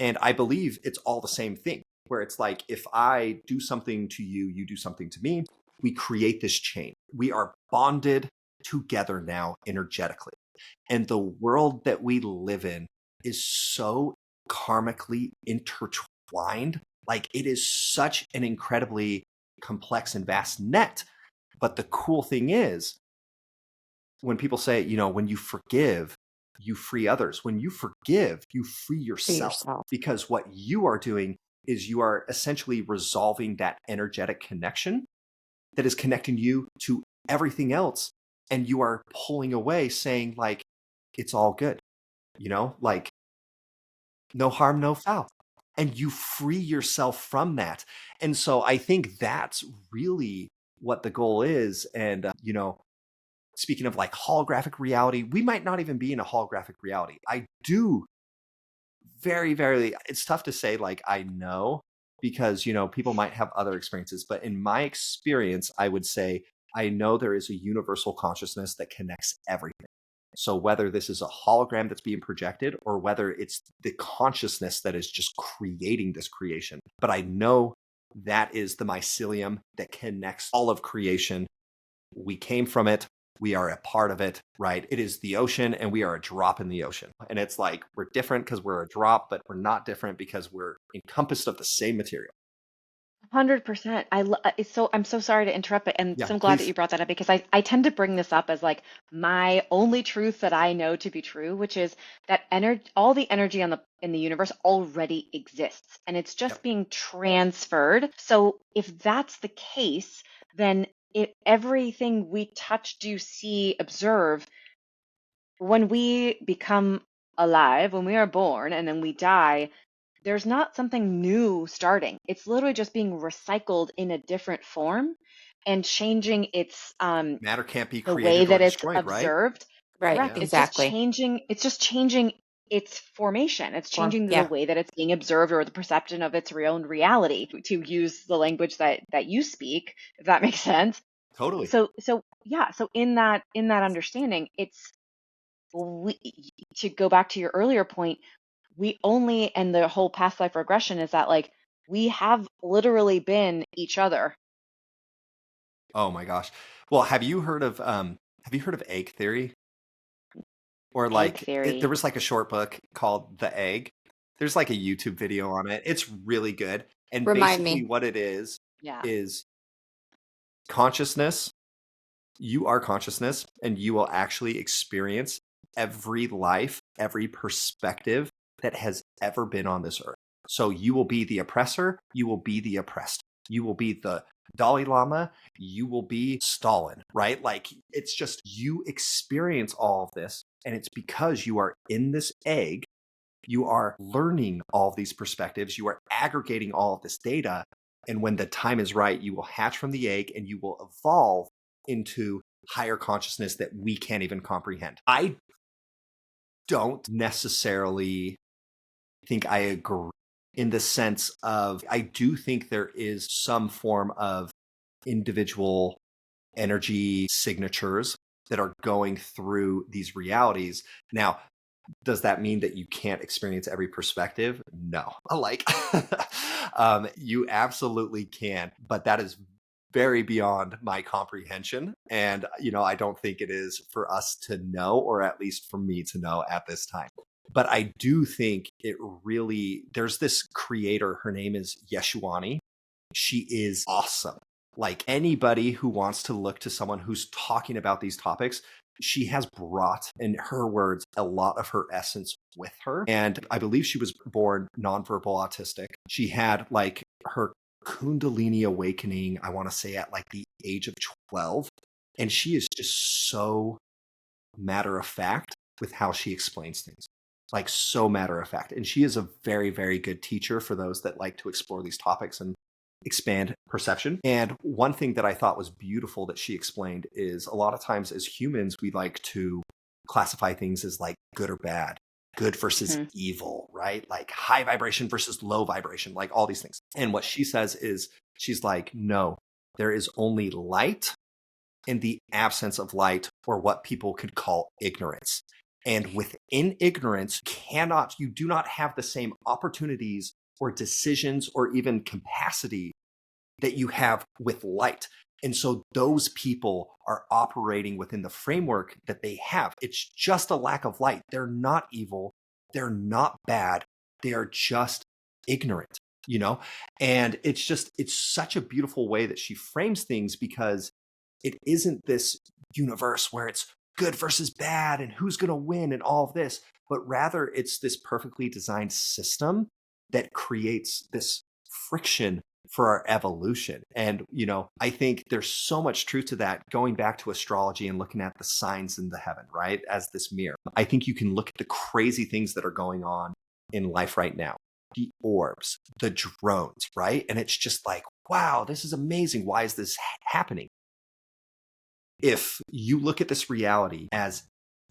And I believe it's all the same thing, where it's like, if I do something to you, you do something to me, we create this chain. We are bonded together now energetically. And the world that we live in is so karmically intertwined. Like it is such an incredibly complex and vast net. But the cool thing is, when people say, when you forgive, you free others. When you forgive, you free yourself. Because what you are doing is you are essentially resolving that energetic connection that is connecting you to everything else. And you are pulling away, saying like, it's all good, like no harm, no foul. And you free yourself from that. And so I think that's really what the goal is. And, speaking of like holographic reality, we might not even be in a holographic reality. I do very, very, it's tough to say like I know, because, people might have other experiences. But in my experience, I would say I know there is a universal consciousness that connects everything. So whether this is a hologram that's being projected or whether it's the consciousness that is just creating this creation, but I know that is the mycelium that connects all of creation. We came from it. We are a part of it, right? It is the ocean and we are a drop in the ocean. And it's like, we're different because we're a drop, but we're not different because we're encompassed of the same material. 100%. I'm so sorry to interrupt, but and Yeah, so glad that please. you brought that up, because I tend to bring this up as like my only truth that I know to be true, which is that all the energy in the universe already exists and it's just being transferred. So if that's the case, then everything we touch, do, see, observe, when we become alive, when we are born and then we die, there's not something new starting. It's literally just being recycled in a different form and changing its Matter can't be the way created or that it's destroyed, right? observed. Right. Correct. Yeah. Exactly. It's just changing its formation. It's changing the Yeah. way that it's being observed, or the perception of its own reality, to use the language that you speak, if that makes sense. Totally. So yeah, so in that understanding, we, to go back to your earlier point, and the whole past life regression is that like we have literally been each other. Oh my gosh. Well, have you heard of egg theory? Or Egg like there theory. was like a short book called The Egg. There's like a YouTube video on it. It's really good. And Remind basically me. what it is Yeah. consciousness. You are consciousness, and you will actually experience every life, every perspective that has ever been on this earth. So you will be the oppressor, you will be the oppressed. You will be the Dalai Lama, you will be Stalin, right? Like it's just you experience all of this, and it's because you are in this egg. You are learning all of these perspectives. You are aggregating all of this data. And when the time is right, you will hatch from the egg and you will evolve into higher consciousness that we can't even comprehend. I don't necessarily think I agree in the sense of, I do think there is some form of individual energy signatures that are going through these realities. Now, does that mean that you can't experience every perspective? No. Like, you absolutely can, but that is very beyond my comprehension. And, I don't think it is for us to know, or at least for me to know at this time. But I do think there's this creator, her name is Yeshuani. She is awesome. Like anybody who wants to look to someone who's talking about these topics, she has brought, in her words, a lot of her essence with her. And I believe she was born nonverbal autistic. She had like her Kundalini awakening, I want to say at like the age of 12. And she is just so matter of fact with how she explains things. Like so matter of fact. And she is a very, very good teacher for those that like to explore these topics and expand perception. And one thing that I thought was beautiful that she explained is a lot of times as humans, we like to classify things as like good or bad, good versus evil, right? Like high vibration versus low vibration, like all these things. And what she says is, she's like, no, there is only light in the absence of light, or what people could call ignorance. And within ignorance, you do not have the same opportunities or decisions or even capacity that you have with light. And so those people are operating within the framework that they have. It's just a lack of light. They're not evil. They're not bad. They are just ignorant, And it's such a beautiful way that she frames things, because it isn't this universe where it's good versus bad and who's going to win and all of this, but rather it's this perfectly designed system that creates this friction for our evolution. And, I think there's so much truth to that, going back to astrology and looking at the signs in the heaven, right? As this mirror. I think you can look at the crazy things that are going on in life right now. The orbs, the drones, right? And it's just like, wow, this is amazing. Why is this happening? If you look at this reality as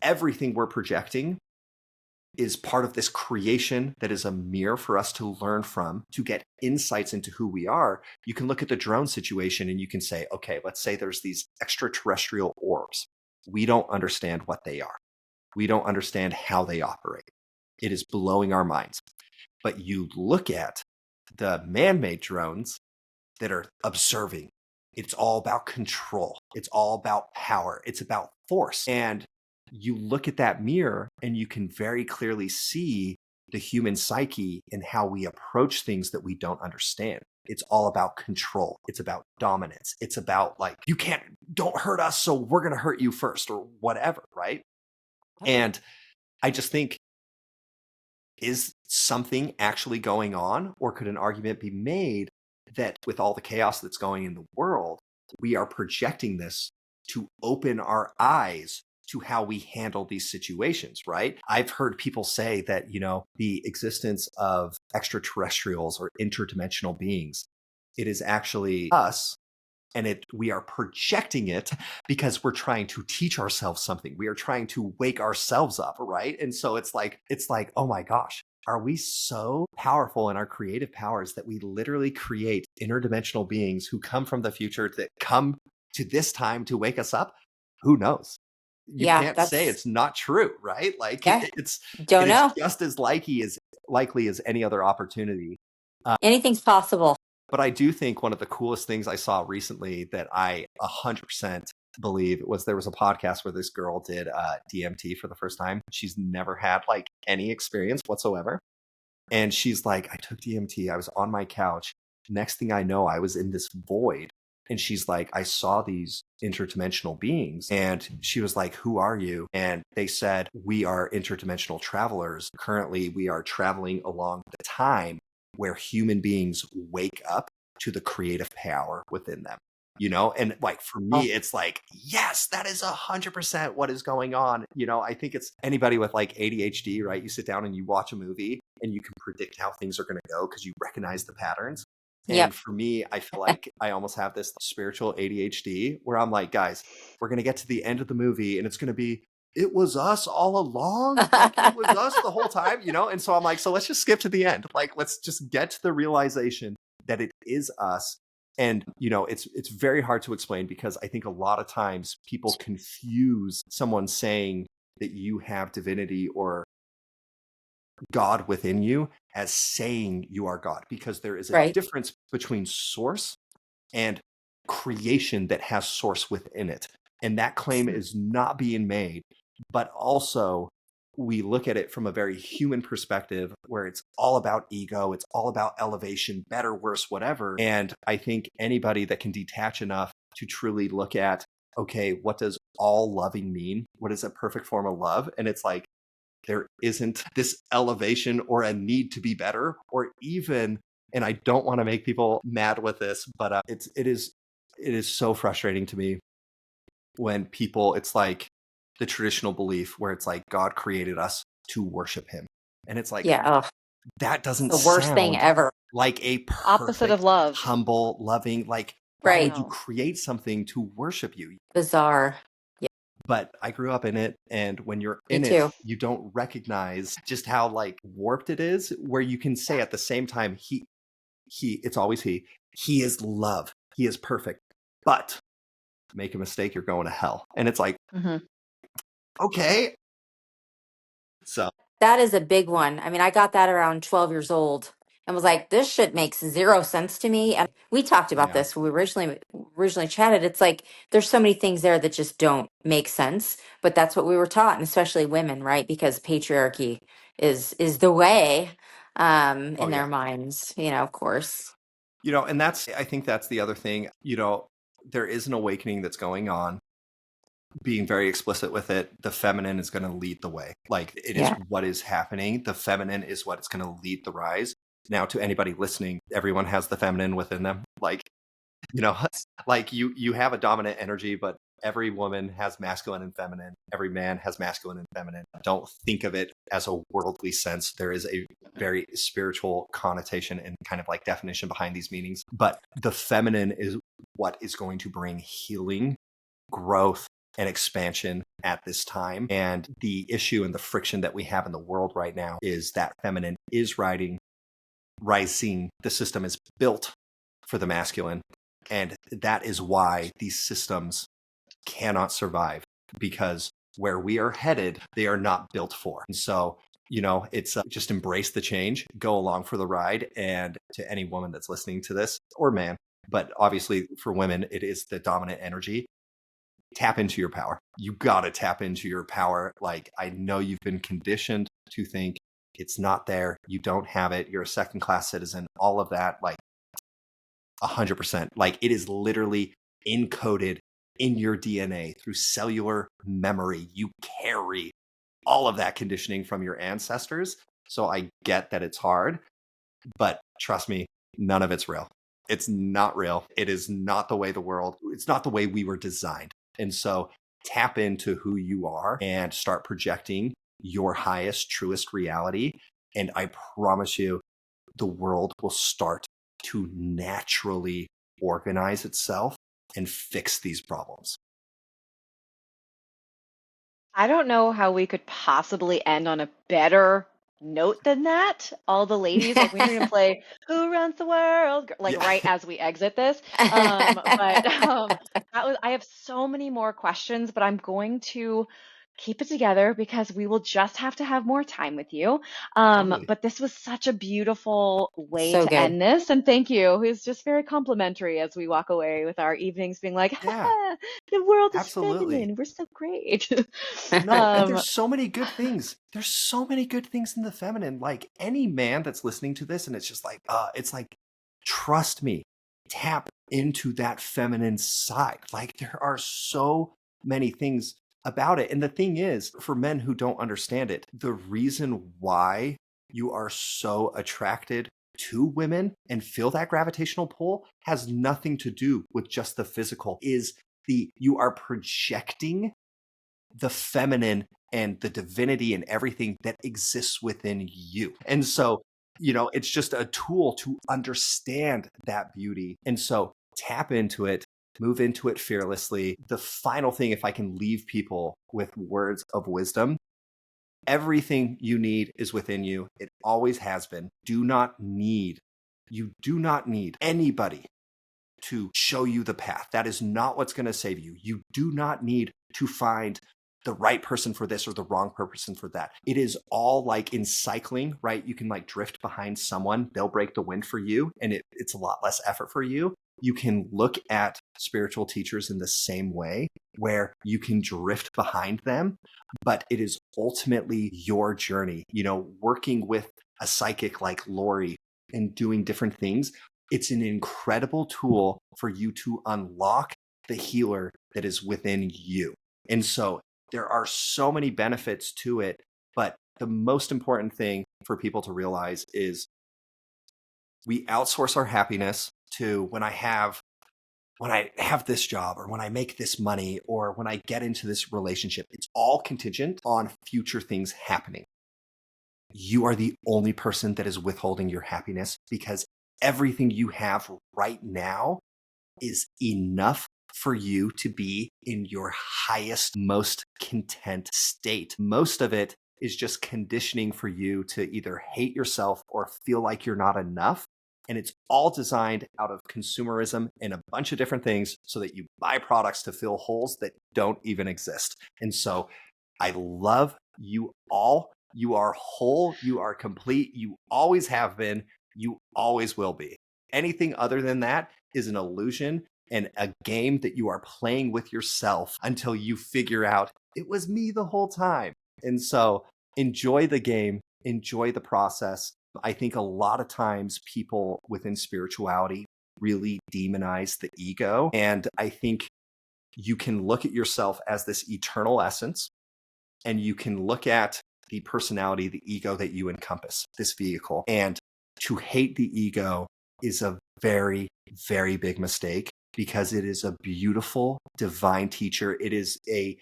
everything we're projecting is part of this creation that is a mirror for us to learn from, to get insights into who we are, you can look at the drone situation and you can say, okay, let's say there's these extraterrestrial orbs. We don't understand what they are. We don't understand how they operate. It is blowing our minds. But you look at the man-made drones that are observing. It's all about control. It's all about power. It's about force. And you look at that mirror and you can very clearly see the human psyche and how we approach things that we don't understand. It's all about control. It's about dominance. It's about like, don't hurt us, so we're going to hurt you first, or whatever, right? And I just think, is something actually going on? Or could an argument be made that with all the chaos that's going in the world, we are projecting this to open our eyes to how we handle these situations, right? I've heard people say that, the existence of extraterrestrials or interdimensional beings, it is actually us, and we are projecting it because we're trying to teach ourselves something. We are trying to wake ourselves up, right? And so it's like, oh my gosh, are we so powerful in our creative powers that we literally create interdimensional beings who come from the future, that come to this time to wake us up? Who knows? You can't say it's not true, right? Like it is just as likely as any other opportunity. Anything's possible. But I do think one of the coolest things I saw recently that I 100% believe was, there was a podcast where this girl did DMT for the first time. She's never had like any experience whatsoever. And she's like, I took DMT. I was on my couch. Next thing I know, I was in this void. And she's like, I saw these interdimensional beings. And she was like, who are you? And they said, we are interdimensional travelers. Currently, we are traveling along the time where human beings wake up to the creative power within them. And like for me, it's like, yes, that is 100% what is going on. I think it's anybody with like ADHD, right? You sit down and you watch a movie and you can predict how things are going to go because you recognize the patterns. Yep. And for me, I feel like I almost have this spiritual ADHD where I'm like, guys, we're going to get to the end of the movie and it's going to be, it was us all along. Like it was us the whole time, And so I'm like, so let's just skip to the end. Like, let's just get to the realization that it is us. And, it's very hard to explain because I think a lot of times people confuse someone saying that you have divinity or God within you as saying you are God, because there is a Right. difference between source and creation that has source within it. And that claim is not being made, but also we look at it from a very human perspective where it's all about ego, it's all about elevation, better, worse, whatever. And I think anybody that can detach enough to truly look at, okay, what does all loving mean? What is a perfect form of love? And it's like, there isn't this elevation or a need to be better, or even, and I don't want to make people mad with this, but it is so frustrating to me when people, it's like the traditional belief where it's like God created us to worship him. And it's like, Yeah. Oh, that doesn't the worst thing sound ever. like a Opposite of perfect, love. humble, loving, like, why Right. would you create something to worship you? Bizarre. Yeah. But I grew up in it. And when you're Me in it, too. you don't recognize just how like warped it is, where you can say at the same time, it's always he is love. He is perfect. But make a mistake, you're going to hell. And it's like, okay. So That is a big one. I mean, I got that around 12 years old and was like, this shit makes zero sense to me. And we talked about yeah. this when we originally chatted. It's like there's so many things there that just don't make sense, but that's what we were taught, and especially women, right? Because patriarchy is the way Oh in their yeah. minds, of course. And I think that's the other thing, there is an awakening that's going on. Being very explicit with it, the feminine is going to lead the way. Like it is Yeah. what is happening. The feminine is what is going to lead the rise. Now, to anybody listening, everyone has the feminine within them. Like, like you have a dominant energy, but every woman has masculine and feminine. Every man has masculine and feminine. Don't think of it as a worldly sense. There is a very spiritual connotation and kind of like definition behind these meanings. But the feminine is what is going to bring healing, growth, and expansion at this time. And the issue and the friction that we have in the world right now is that feminine is rising. The system is built for the masculine. And that is why these systems cannot survive, because where we are headed, they are not built for. And so, it's just embrace the change, go along for the ride. And to any woman that's listening to this, or man, but obviously for women, it is the dominant energy. Tap into your power. You got to tap into your power. Like, I know you've been conditioned to think it's not there. You don't have it. You're a second class citizen, all of that. Like 100%. Like it is literally encoded in your DNA through cellular memory. You carry all of that conditioning from your ancestors. So I get that it's hard, but trust me, none of it's real. It's not real. It is not the way it's not the way we were designed. And so tap into who you are and start projecting your highest, truest reality. And I promise you, the world will start to naturally organize itself and fix these problems. I don't know how we could possibly end on a better note than that. All the ladies, like, we don't even play "Who Runs the World" like Yeah. right as we exit this. But I have so many more questions, but I'm going to keep it together because we will just have to have more time with you. Totally. But this was such a beautiful way So to good. end this, and thank you. It's just very complimentary as we walk away with our evenings being like, Yeah, the world is absolutely. feminine. We're so great. No, and Um, there's so many good things. There's so many good things in the feminine. Like any man that's listening to this and it's just like, it's like, trust me, tap into that feminine side. Like there are so many things about it. And the thing is, for men who don't understand it, the reason why you are so attracted to women and feel that gravitational pull has nothing to do with just the physical. You are projecting the feminine and the divinity and everything that exists within you. And so, it's just a tool to understand that beauty. And so tap into it, move into it fearlessly. The final thing, if I can leave people with words of wisdom, everything you need is within you. It always has been. You do not need anybody to show you the path. That is not what's going to save you. You do not need to find the right person for this or the wrong person for that. It is all like in cycling, right? You can like drift behind someone, they'll break the wind for you, and it's a lot less effort for you. You can look at spiritual teachers in the same way, where you can drift behind them, but it is ultimately your journey. Working with a psychic like Lori and doing different things, it's an incredible tool for you to unlock the healer that is within you. And so there are so many benefits to it, but the most important thing for people to realize is we outsource our happiness to when I have this job, or when I make this money, or when I get into this relationship. It's all contingent on future things happening. You are the only person that is withholding your happiness, because everything you have right now is enough for you to be in your highest, most content state. Most of it is just conditioning for you to either hate yourself or feel like you're not enough. And it's all designed out of consumerism and a bunch of different things so that you buy products to fill holes that don't even exist. And so I love you all. You are whole. You are complete. You always have been. You always will be. Anything other than that is an illusion and a game that you are playing with yourself until you figure out it was me the whole time. And so enjoy the game, enjoy the process. I think a lot of times people within spirituality really demonize the ego. And I think you can look at yourself as this eternal essence, and you can look at the personality, the ego that you encompass, this vehicle. And to hate the ego is a very, very big mistake, because it is a beautiful, divine teacher. It is a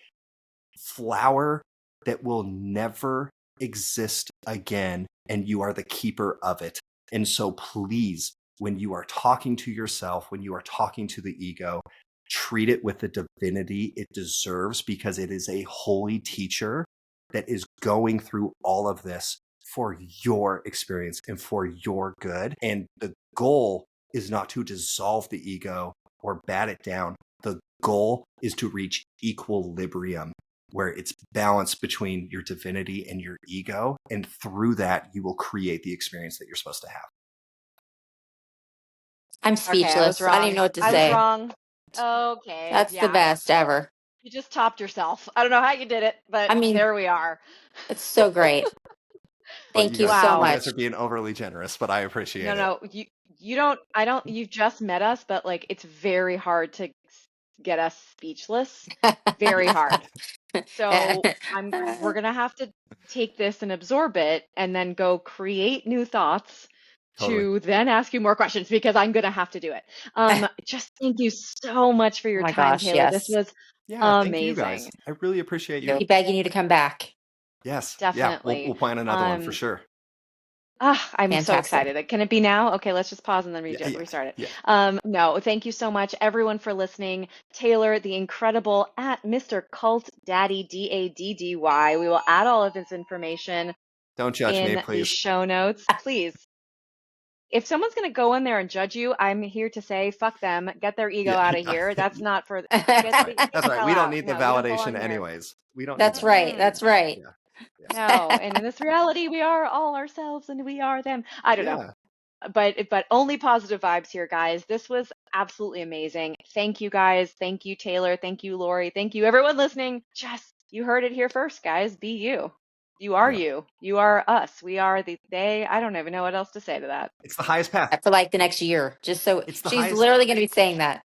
flower that will never exist again, and you are the keeper of it. And so please, when you are talking to yourself, when you are talking to the ego, treat it with the divinity it deserves, because it is a holy teacher that is going through all of this for your experience and for your good. And the goal is not to dissolve the ego or bat it down. The goal is to reach equilibrium, where it's balanced between your divinity and your ego. And through that, you will create the experience that you're supposed to have. I'm Okay, I was speechless. I don't even wrong. know what to I was say. wrong. Okay, That's the yeah. best ever. You just topped yourself. I don't know how you did it, but I mean, there we are. it's so great. Well, Thank you so Wow. you guys are much. being overly generous, but I appreciate it. No, you don't, I don't, you've just met us, but like it's very hard to get us speechless. Very hard. So we're gonna have to take this and absorb it and then go create new thoughts Totally. to then ask you more questions, because I'm gonna have to do it. Just thank you so much for Oh your my time, gosh, Taylor. This yes. was Yeah, thank you guys. amazing. I really appreciate We'll you. be begging you to come back. Yes. Yeah, Definitely. we'll plan another one for Um, sure. I'm so Fantastic. excited. Can it be now? Okay, let's just pause and then Yeah, yeah, restart it. yeah. No, thank you so much, everyone, for listening. Taylor, the incredible, at Mr. Cult Daddy, Daddy. We will add all of his information Don't judge me, in the please. show notes. Please, if someone's going to go in there and judge you, I'm here to say, fuck them. Get their ego Yeah, out of here. That's not for, that's right. get That's the right. hell We don't out. need the No, you don't belong validation here. anyways. We don't need That's that. right. Mm-mm. That's right. Yeah. Yeah. No, and in this reality, we are all ourselves and we are them. I don't know. Yeah. But only positive vibes here, guys. This was absolutely amazing. Thank you, guys. Thank you, Taylor. Thank you, Lori. Thank you, everyone listening. Just, you heard it here first, guys. Be you. You are Yeah. you. You are us. We are the they. I don't even know what else to say to that. It's the highest path. For like the next year. Just so It's the she's highest. literally going to be saying that.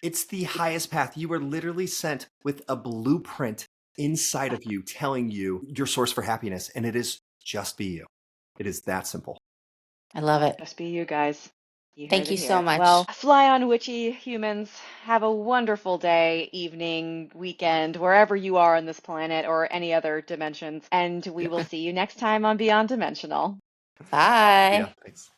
It's the highest path. You were literally sent with a blueprint inside of you telling you your source for happiness, and it is just be you. It is that simple. I love it. Just be you guys. You heard Thank it you so here. much. Well, fly on witchy humans. Have a wonderful day, evening, weekend, wherever you are on this planet or any other dimensions. And we will see you next time on Beyond Dimensional. Yeah, Bye. thanks.